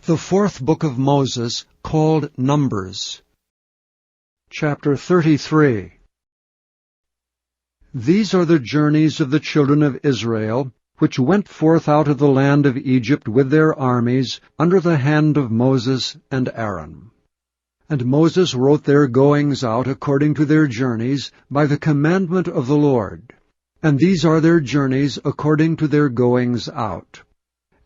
The fourth book of Moses, called Numbers. Chapter 33. These are the journeys of the children of Israel, which went forth out of the land of Egypt with their armies, under the hand of Moses and Aaron. And Moses wrote their goings out according to their journeys, by the commandment of the Lord. And these are their journeys according to their goings out.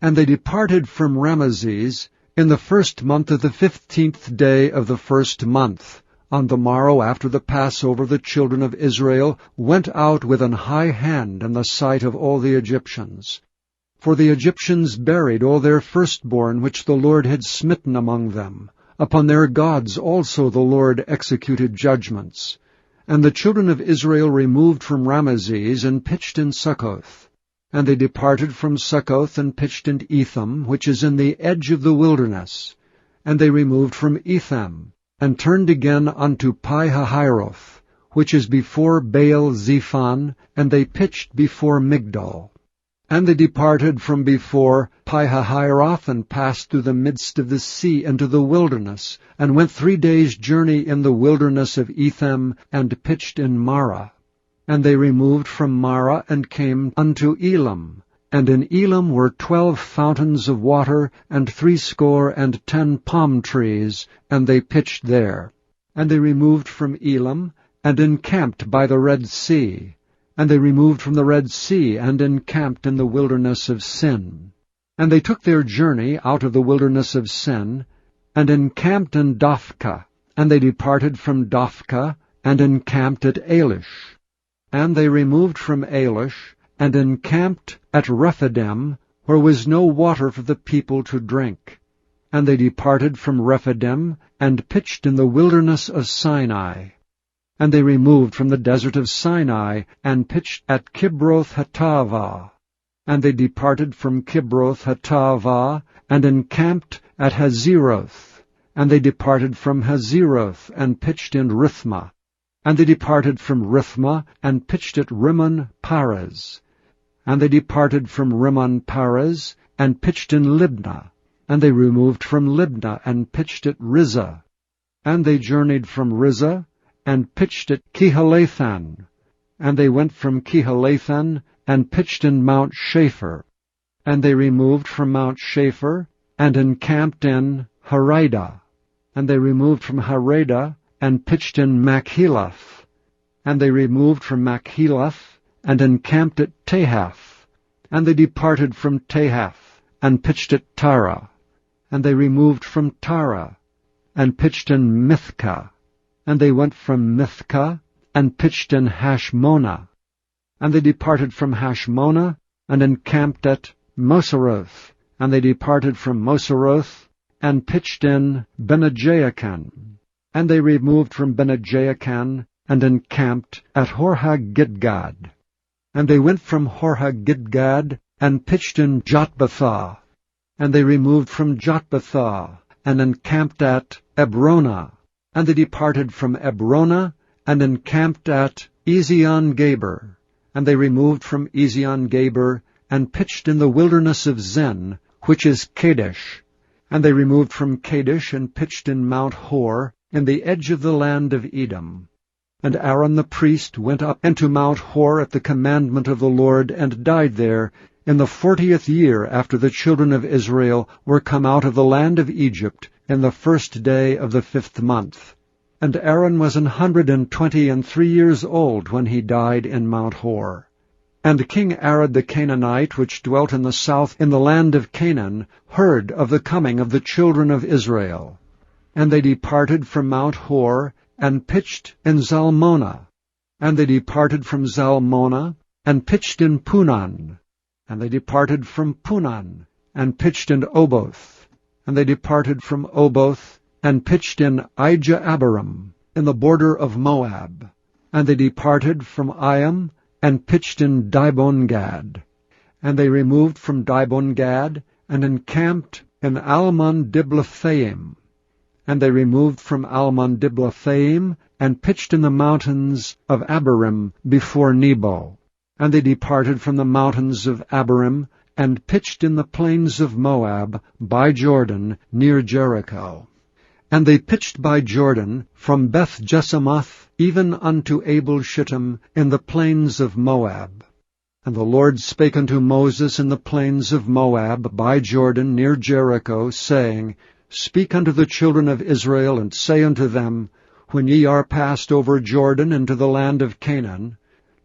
And they departed from Ramesses in the first month of the 15th day of the first month. On the morrow after the Passover the children of Israel went out with an high hand in the sight of all the Egyptians. For the Egyptians buried all their firstborn which the Lord had smitten among them. Upon their gods also the Lord executed judgments. And the children of Israel removed from Ramesses and pitched in Succoth. And they departed from Succoth and pitched in Etham, which is in the edge of the wilderness. And they removed from Etham, and turned again unto Pi-hahiroth, which is before Baal-zephon, and they pitched before Migdol. And they departed from before Pi-hahiroth, and passed through the midst of the sea into the wilderness, and went 3 days' journey in the wilderness of Etham, and pitched in Marah. And they removed from Marah, and came unto Elam. And in Elam were 12 fountains of water, and 70 palm trees, and they pitched there. And they removed from Elam, and encamped by the Red Sea. And they removed from the Red Sea, and encamped in the wilderness of Sin. And they took their journey out of the wilderness of Sin, and encamped in Dophkah. And they departed from Dophkah, and encamped at Elish. And they removed from Elish, and encamped at Rephidim, where was no water for the people to drink. And they departed from Rephidim, and pitched in the wilderness of Sinai. And they removed from the desert of Sinai, and pitched at Kibroth-hattaavah. And they departed from Kibroth-hattaavah, and encamped at Hazeroth. And they departed from Hazeroth, and pitched in Rithmah. And they departed from Rithmah, and pitched at Rimmon-Pares. And they departed from Rimmon-Pares, and pitched in Libnah. And they removed from Libnah, and pitched at Rizah. And they journeyed from Rizah, and pitched at Kehalathan. And they went from Kehalathan, and pitched in Mount Shapher. And they removed from Mount Shapher, and encamped in Haridah. And they removed from Haridah, and pitched in Machelath. And they removed from Machelath, and encamped at Tahath. And they departed from Tahath, and pitched at Tara. And they removed from Tara, and pitched in Mithkah. And they went from Mithkah, and pitched in Hashmonah. And they departed from Hashmonah, and encamped at Moseroth. And they departed from Moseroth, and pitched in Bene-Jaakan. And they removed from Bene-Jaakan, and encamped at Horhagidgad. And they went from Horhagidgad, and pitched in Jotbathah. And they removed from Jotbathah, and encamped at Ebronah. And they departed from Ebronah, and encamped at Ezion-Geber. And they removed from Ezion-Geber, and pitched in the wilderness of Zin, which is Kadesh. And they removed from Kadesh, and pitched in Mount Hor, in the edge of the land of Edom. And Aaron the priest went up into Mount Hor at the commandment of the Lord, and died there, in the 40th year after the children of Israel were come out of the land of Egypt, in the 1st day of the 5th month. And Aaron was 123 years old when he died in Mount Hor. And King Arad the Canaanite, which dwelt in the south in the land of Canaan, heard of the coming of the children of Israel. And they departed from Mount Hor, and pitched in Zalmonah. And they departed from Zalmonah, and pitched in Punan. And they departed from Punan, and pitched in Oboth. And they departed from Oboth, and pitched in Ijah-abarim, in the border of Moab. And they departed from Iam, and pitched in Dibon-Gad. And they removed from Dibon-Gad, and encamped in Almon-Diblathaim. And they removed from Almon-Diblathaim, and pitched in the mountains of Abarim before Nebo. And they departed from the mountains of Abarim, and pitched in the plains of Moab by Jordan near Jericho. And they pitched by Jordan from Beth-Jesimoth even unto Abel-Shittim in the plains of Moab. And the Lord spake unto Moses in the plains of Moab by Jordan near Jericho, saying, Speak unto the children of Israel, and say unto them, When ye are passed over Jordan into the land of Canaan,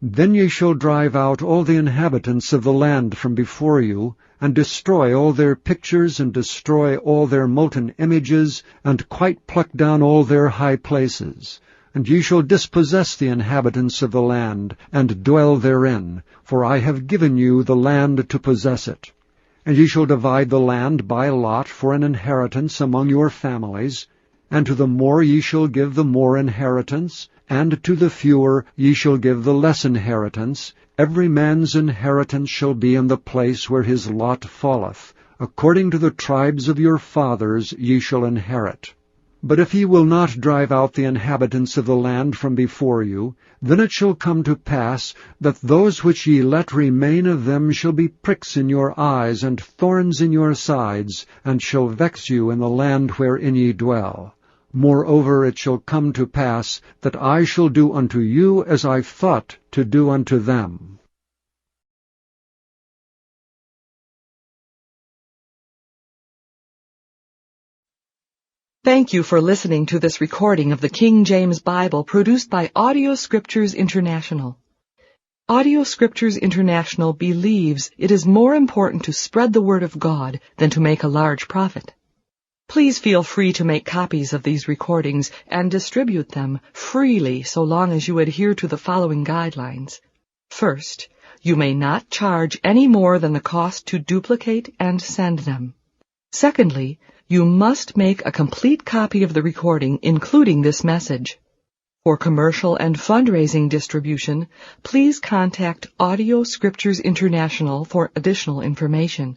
then ye shall drive out all the inhabitants of the land from before you, and destroy all their pictures, and destroy all their molten images, and quite pluck down all their high places. And ye shall dispossess the inhabitants of the land, and dwell therein, for I have given you the land to possess it. And ye shall divide the land by lot for an inheritance among your families, and to the more ye shall give the more inheritance, and to the fewer ye shall give the less inheritance. Every man's inheritance shall be in the place where his lot falleth. According to the tribes of your fathers ye shall inherit. But if ye will not drive out the inhabitants of the land from before you, then it shall come to pass that those which ye let remain of them shall be pricks in your eyes and thorns in your sides, and shall vex you in the land wherein ye dwell. Moreover, it shall come to pass that I shall do unto you as I thought to do unto them. Thank you for listening to this recording of the King James Bible produced by Audio Scriptures International. Audio Scriptures International believes it is more important to spread the Word of God than to make a large profit. Please feel free to make copies of these recordings and distribute them freely so long as you adhere to the following guidelines. First, you may not charge any more than the cost to duplicate and send them. Secondly, you must make a complete copy of the recording, including this message. For commercial and fundraising distribution, please contact Audio Scriptures International for additional information.